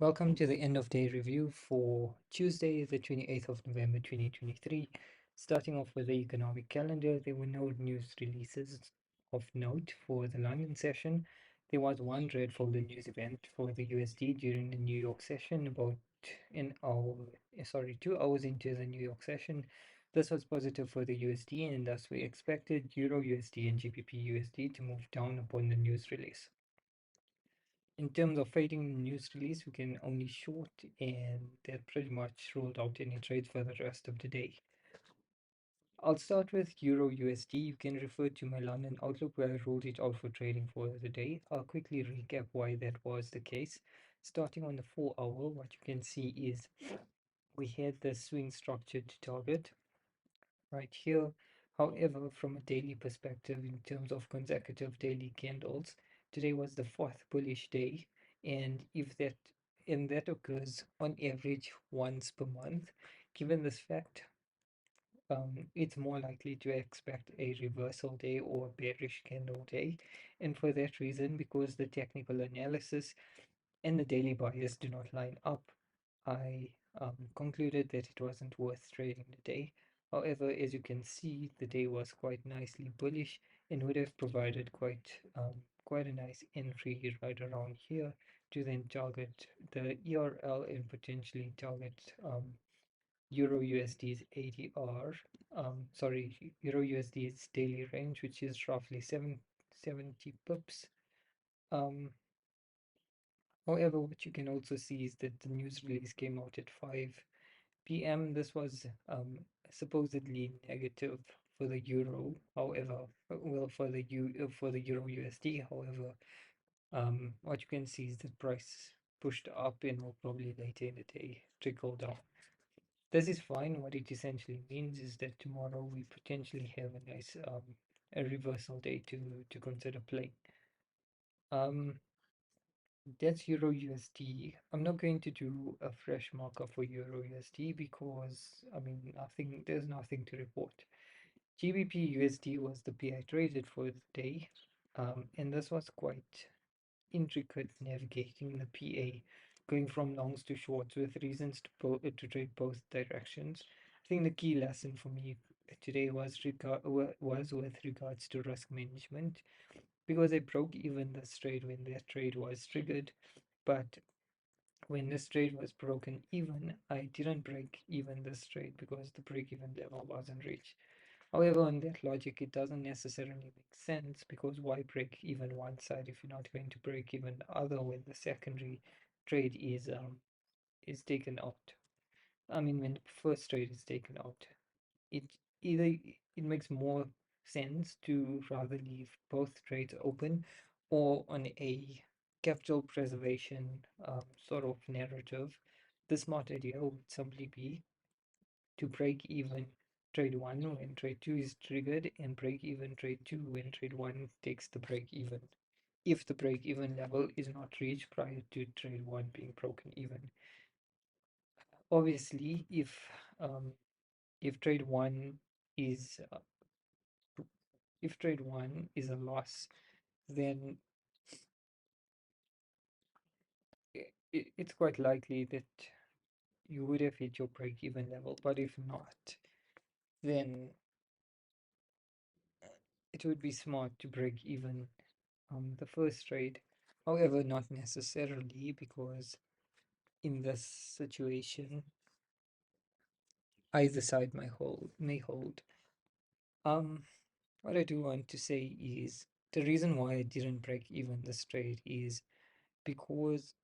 Welcome to the end of day review for Tuesday, the 28th of November 2023. Starting off with the economic calendar, there were no news releases of note for the London session. There was one dreadful news event for the USD during the New York session, about an hour, 2 hours into the New York session. This was positive for the USD, and thus we expected Euro USD and GBP USD to move down upon the news release. In terms of fading news release, we can only short, and that pretty much ruled out any trades for the rest of the day. I'll start with Euro USD. You can refer to my London Outlook where I ruled it out for trading for the day. I'll quickly recap why that was the case. Starting on the 4 hour, what you can see is we had the swing structured target right here. However, from a daily perspective, in terms of consecutive daily candles, today was the fourth bullish day, and that occurs on average once per month, given this fact, it's more likely to expect a reversal day or a bearish candle day. And for that reason, because the technical analysis and the daily bias do not line up, I concluded that it wasn't worth trading the day. However, as you can see, the day was quite nicely bullish and would have provided quite a nice entry right around here to then target the ERL and potentially target Euro USD's ADR, Euro USD's daily range, which is roughly 770 pips. However, what you can also see is that the news release came out at 5 p.m. This was supposedly negative for the euro. However, for the euro USD. However, what you can see is that price pushed up and will probably later in the day trickle down. This is fine. What it essentially means is that tomorrow we potentially have a nice a reversal day to consider playing. That's Euro USD. I'm not going to do a fresh markup for Euro USD because there's nothing to report. GBP USD was the pair I traded for the day, and this was quite intricate navigating the PA, going from longs to shorts with reasons to trade both directions. I think the key lesson for me today was with regards to risk management, because I broke even this trade when that trade was triggered, but when this trade was broken even, I didn't break even this trade because the break even level wasn't reached. However, on that logic, it doesn't necessarily make sense, because why break even one side if you're not going to break even the other when the secondary trade is taken out? I mean, when the first trade is taken out, it it makes more sense to rather leave both trades open, or on a capital preservation sort of narrative. The smart idea would simply be to break even trade 1 when trade 2 is triggered, and break even trade 2 when trade 1 takes the break even, if the break even level is not reached prior to trade 1 being broken even. Obviously, if trade 1 is if trade 1 is a loss, then it's quite likely that you would have hit your break even level. But if not, then it would be smart to break even the first trade. However, not necessarily, because in this situation, either side may hold. Um, what I do want to say is the reason why I didn't break even this trade is because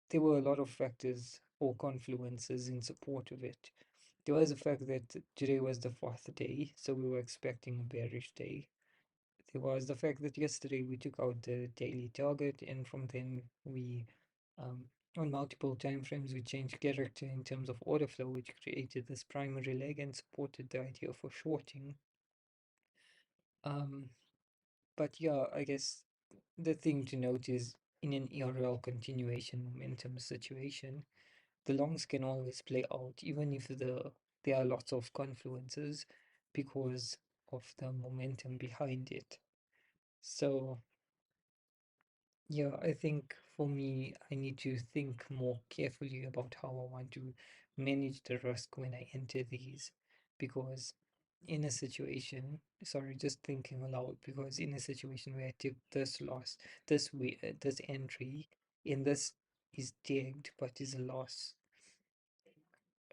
there were a lot of factors or confluences in support of it. There was the fact that today was the fourth day, so we were expecting a bearish day. There was the fact that yesterday we took out the daily target, and from then um, on multiple time frames, we changed character in terms of order flow, which created this primary leg and supported the idea for shorting. Um, but yeah, I guess the thing to note is, in an ERL continuation momentum situation, the longs can always play out, even if there are lots of confluences, because of the momentum behind it. So yeah, I think for me, I need to think more carefully about how I want to manage the risk when I enter these, because in a situation, sorry, just thinking aloud, because in a situation where I took this loss, this entry, in this is tagged but is a loss,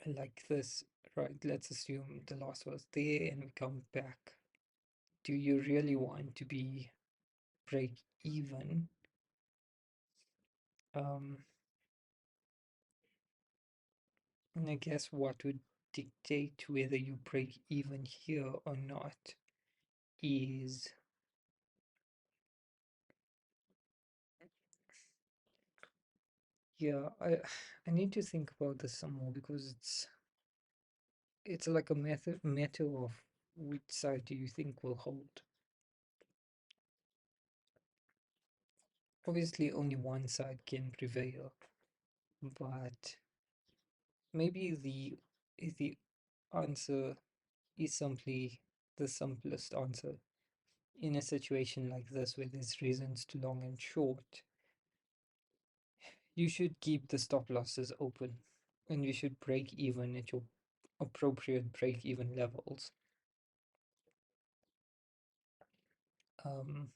like this, right? Let's assume the loss was there and we come back. Do you really want to be break even? Um, and I guess what would dictate whether you break even here or not is, yeah, I need to think about this some more, because it's like a matter of which side do you think will hold. Obviously, only one side can prevail, but maybe the answer is simply the simplest answer. In a situation like this, where there's reasons to long and short, you should keep the stop losses open, and you should break even at your appropriate break even levels. Um,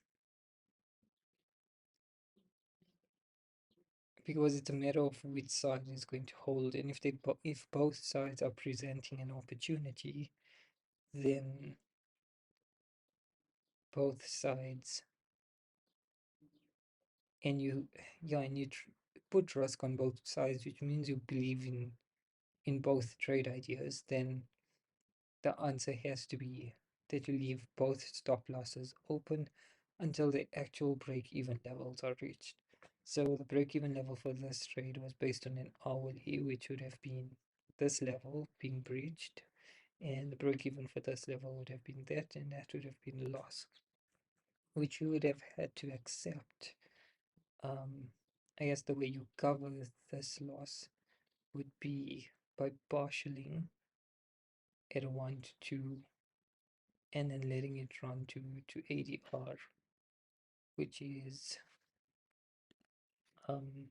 because it's a matter of which side is going to hold, and if both sides are presenting an opportunity, then both sides, and you yeah, and you put risk on both sides, which means you believe in both trade ideas, then the answer has to be that you leave both stop losses open until the actual break-even levels are reached. So the break-even level for this trade was based on an hourly, which would have been this level being breached, and the break-even for this level would have been that, and that would have been the loss, which you would have had to accept. Um, I guess the way you cover this loss would be by partialing at a 1 to 2 and then letting it run to ADR, which is um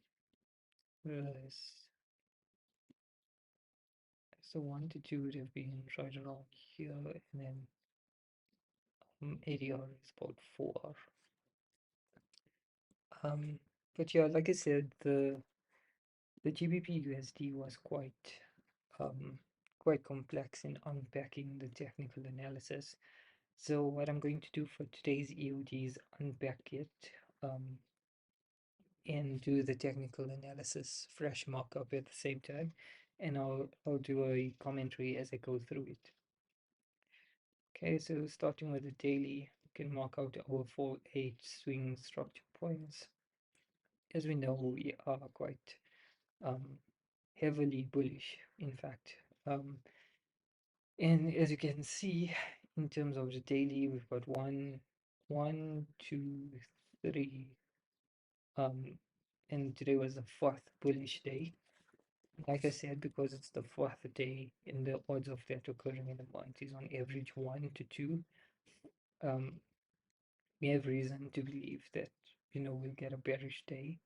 this. So 1 to 2 would have been right around here, and then ADR is about 4. Um, but yeah, like I said, the GBPUSD was um quite complex in unpacking the technical analysis. So what I'm going to do for today's EOD is unpack it, um, and do the technical analysis, fresh markup at the same time, and I'll do a commentary as I go through it. Okay, so starting with the daily, we can mark out our 4-8 swing structure points. As we know, we are quite um, heavily bullish, in fact. And as you can see, in terms of the daily, we've got one, two, three, and today was the fourth bullish day. Like I said, because it's the fourth day and the odds of that occurring in a month is on average 1 to 2, um, we have reason to believe that, we'll get a bearish day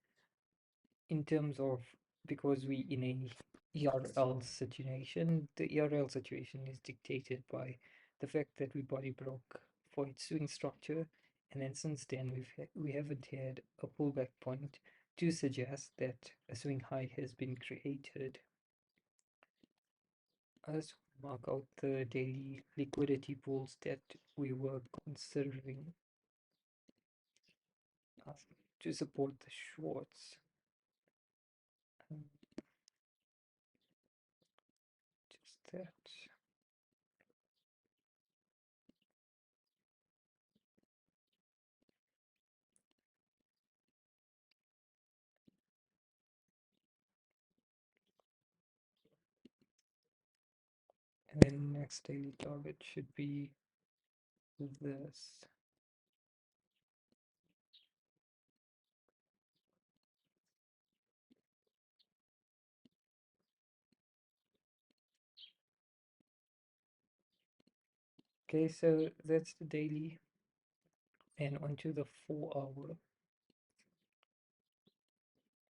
in terms of, because we in a ERL situation. The ERL situation is dictated by the fact that we body broke for its swing structure, and then since then we haven't had a pullback point to suggest that a swing high has been created. Let's mark out the daily liquidity pools that we were considering uh, to support the shorts. Um, just that. And then next daily target should be this. Okay, so that's the daily, and onto the 4 hour.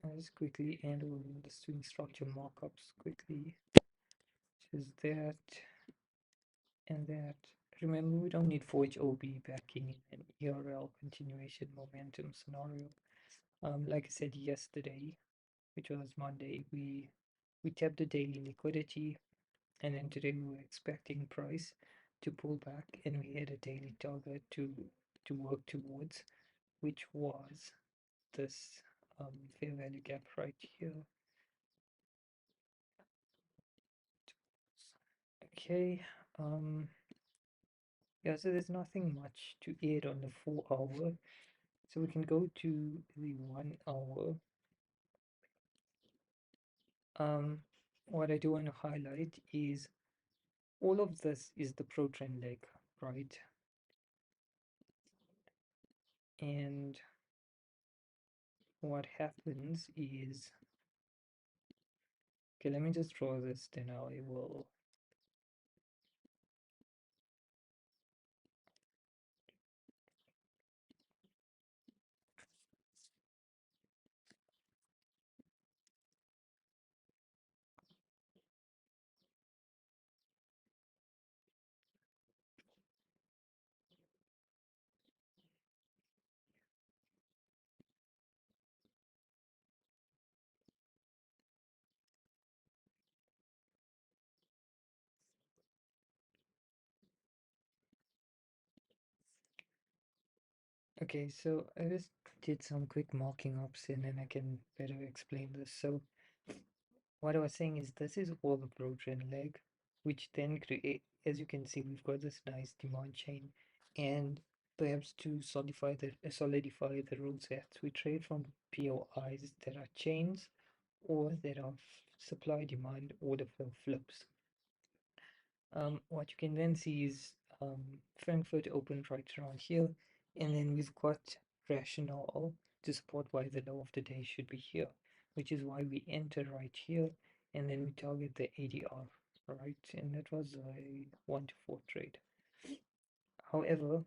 I'll just quickly handle the swing structure markups quickly. Just that and that. Remember, we don't need for each OB backing in an ERL continuation momentum scenario. Like I said yesterday, which was Monday, we tapped the daily liquidity, and then today we were expecting price to pull back, and we had a daily target to work towards, which was this fair value gap right here. Okay, yeah, so there's nothing much to add on the 4 hour. So we can go to the 1 hour. What I do want to highlight is all of this is the pro trend leg, right? And what happens is, okay, let me just draw this, then I will. Okay, so I just did some quick marking ups and then I can better explain this. So what I was saying is this is all the pro trend leg, which then create, as you can see, we've got this nice demand chain, and perhaps to solidify the rule sets, we trade from POIs that are chains or that are supply demand order flow flips. What you can then see is Frankfurt opened right around here, and then we've got rationale to support why the low of the day should be here, which is why we enter right here, and then we target the ADR, right? And that was a 1 to 4 trade. However,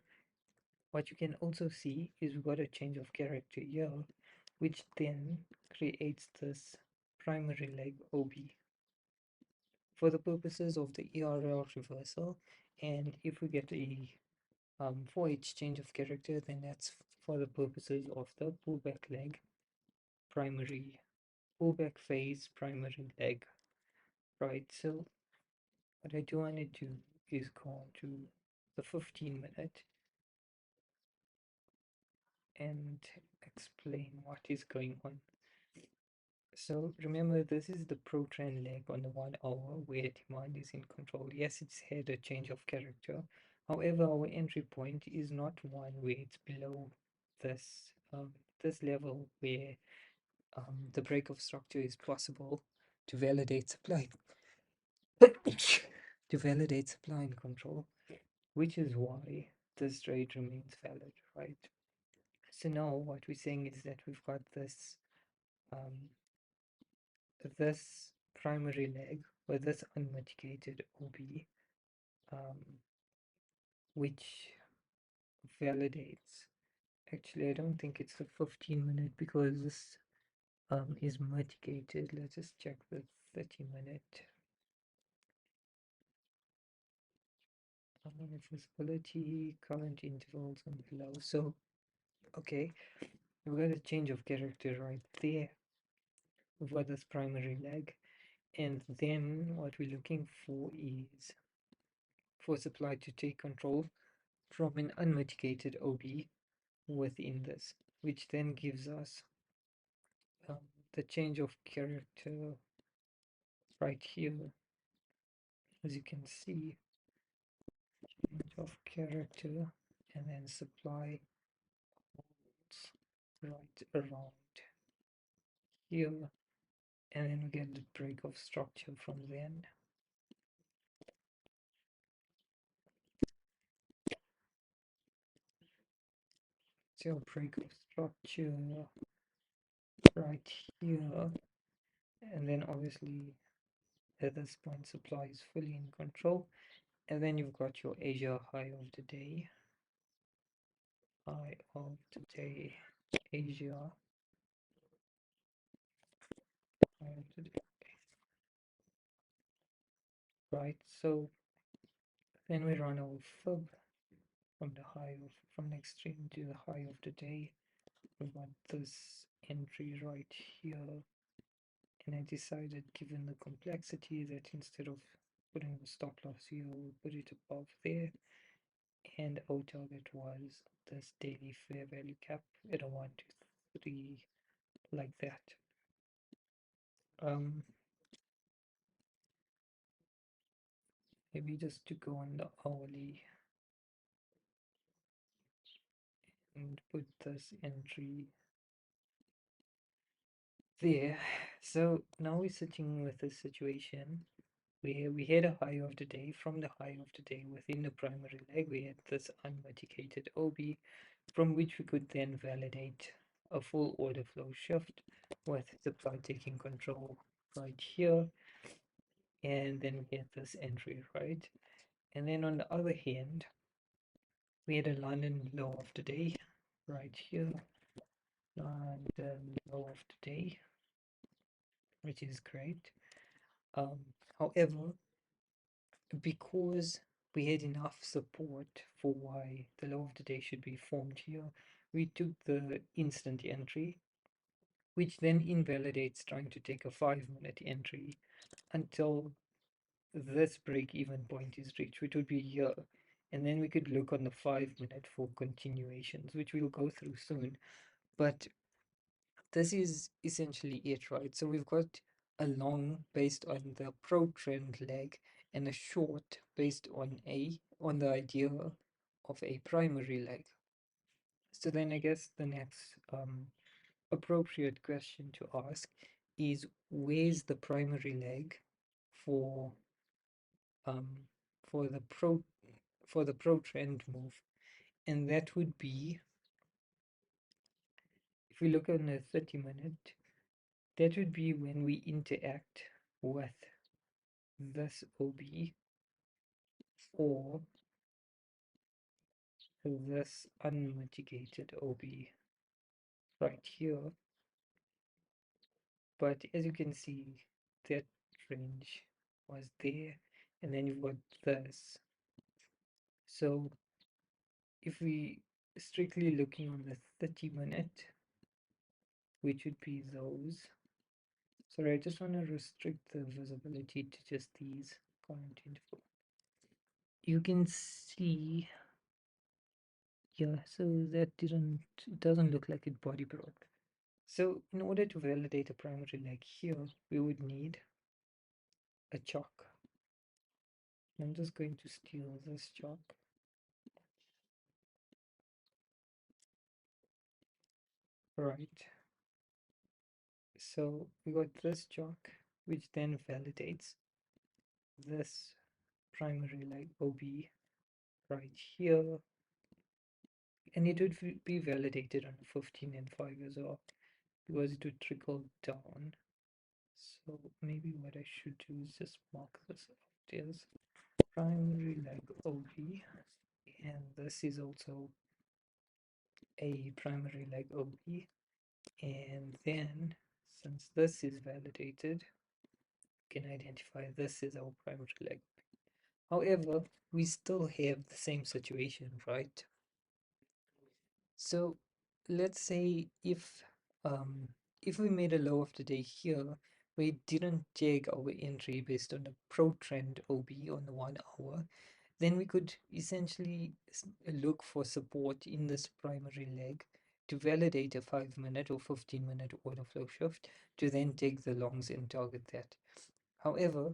what you can also see is we've got a change of character here, which then creates this primary leg OB for the purposes of the ERL reversal. And if we get a for each change of character, then that's for the purposes of the pullback leg, primary pullback phase, primary leg, right? So what I do want to do is go on to the 15-minute and explain what is going on. So remember, this is the pro trend leg on the 1 hour where demand is in control. Yes, it's had a change of character. However, our entry point is not one where it's below this this level where the break of structure is possible to validate supply to validate supply and control, which is why this trade remains valid, right? So now what we're saying is that we've got um, this primary leg or this unmitigated OB, which validates. Actually, I don't think it's a 15-minute because this is mitigated. Let's just check the 30-minute. Visibility, current intervals and below. So, okay, we've got a change of character right there. We've got this primary leg. And then what we're looking for is for supply to take control from an unmitigated OB within this, which then gives us um, the change of character right here. As you can see, change of character and then supply right around here, and then we get the break of structure from then. So break of structure right here, and then obviously at this point supply is fully in control, and then you've got your Asia high of the day, Asia, Right, so then we run our fib from the high of from the extreme to the high of the day. We want this entry right here, and I decided, given the complexity, that instead of putting the stop loss here, we'll put it above there, and our target was this daily fair value cap at a 1 to 3, like that. Maybe just to go on the hourly and put this entry there. So now we're sitting with a situation where we had a high of the day. From the high of the day within the primary leg, we had this unmitigated OB, from which we could then validate a full order flow shift with supply taking control right here, and then we get this entry, right? And then on the other hand, we had a London low of the day right here, and low of the day, which is great. Um, However, because we had enough support for why the low of the day should be formed here, we took the instant entry, which then invalidates trying to take a 5-minute entry until this break even point is reached, which would be here. And then we could look on the 5-minute for continuations, which we'll go through soon. But this is essentially it, right? So we've got a long based on the pro trend leg and a short based on the idea of a primary leg. So then I guess the next appropriate question to ask is, where's the primary leg for um for the pro trend move? And that would be, if we look on the 30-minute, that would be when we interact with this OB or this unmitigated OB right here. But as you can see, that range was there, and then you've got this. So if we strictly looking on the 30-minute, which would be those. Sorry, I just want to restrict the visibility to just these current interval. You can see, yeah, so that it doesn't look like it body broke. So in order to validate a primary leg here, we would need a chalk. I'm just going to steal this chalk. Right. So we got this chalk, which then validates this primary leg OB right here. And it would be validated on 15 and 5 as well, because it would trickle down. So maybe what I should do is just mark this out as primary leg OB, and this is also a primary leg OB, and then since this is validated, we can identify this as our primary leg. However, we still have the same situation, right? So let's say if we made a low of the day here, we didn't take our entry based on the pro trend OB on the 1 hour, then we could essentially look for support in this primary leg to validate a 5-minute or 15-minute order flow shift to then take the longs and target that. However,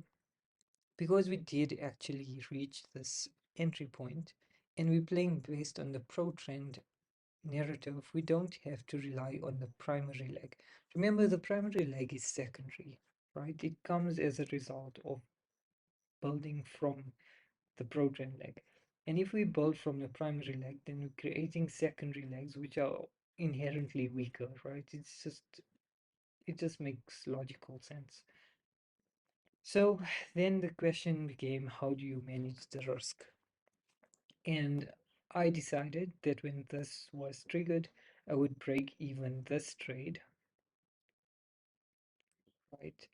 because we did actually reach this entry point and we're playing based on the pro trend narrative, we don't have to rely on the primary leg. Remember, the primary leg is secondary, right? It comes as a result of building from the pro trend leg. And if we build from the primary leg, then we're creating secondary legs which are inherently weaker, right? It just makes logical sense. So then the question became, how do you manage the risk? And I decided that when this was triggered, I would break even this trade right?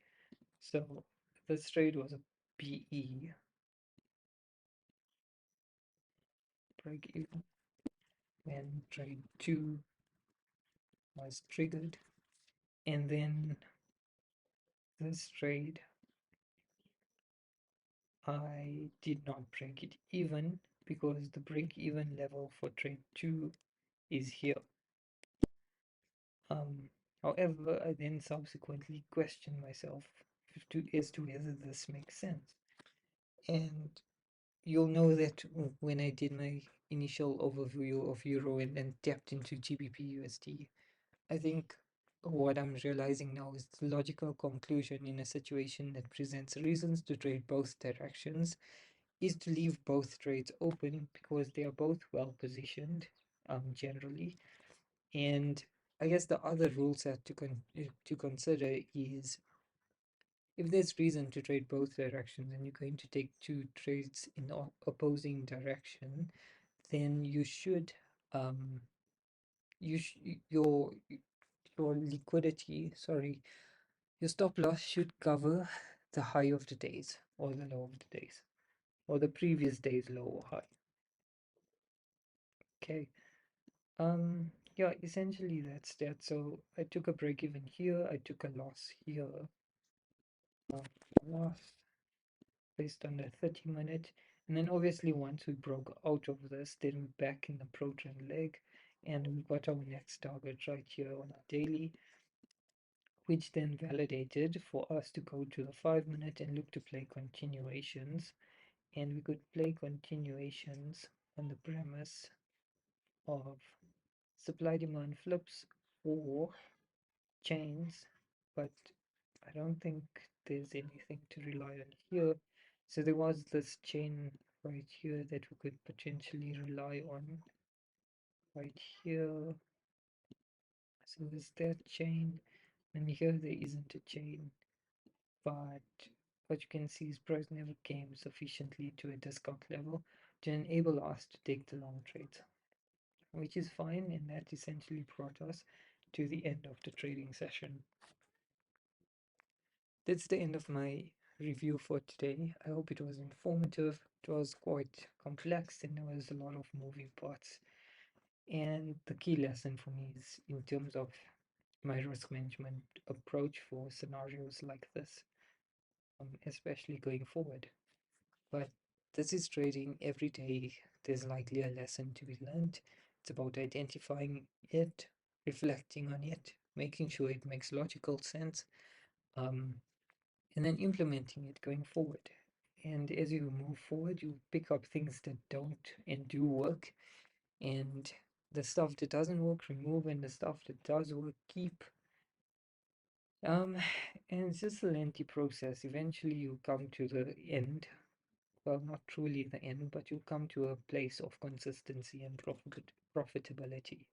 So this trade was a PE, break even, when trade 2 was triggered, and then this trade I did not break it even because the break even level for trade 2 is here. Um, However, I then subsequently questioned myself as to whether this makes sense. And you'll know that when I did my initial overview of Euro and then tapped into GBPUSD, I think what I'm realizing now is the logical conclusion in a situation that presents reasons to trade both directions is to leave both trades open because they are both well positioned, generally. And I guess the other rules that to consider is if there's reason to trade both directions and you're going to take two trades in the opposing direction, then you should um you sh your liquidity, sorry, your stop loss should cover the high of the days or the low of the days or the previous day's low or high. Okay. Yeah, essentially that's that. So I took a break even here, I took a loss here, uh, loss based on the 30-minute, and then obviously once we broke out of this, then we're back in the pro trend leg, and we got our next target right here on the daily, which then validated for us to go to the 5-minute and look to play continuations, and we could play continuations on the premise of supply demand flips or chains, but I don't think there's anything to rely on here. So there was this chain right here that we could potentially rely on right here. So there's that chain, and here there isn't a chain, but what you can see is price never came sufficiently to a discount level to enable us to take the long trades, which is fine, and that essentially brought us to the end of the trading session. That's the end of my review for today. I hope it was informative. It was quite complex and there was a lot of moving parts. And the key lesson for me is in terms of my risk management approach for scenarios like this, especially going forward. But this is trading every day. There's likely a lesson to be learned. It's about identifying it, reflecting on it, making sure it makes logical sense, um, and then implementing it going forward. And as you move forward, you pick up things that don't and do work, and the stuff that doesn't work, remove, and the stuff that does work, keep. Um, and it's just a lengthy process. Eventually, you come to the end. Well, not truly the end, but you come to a place of consistency and profitability.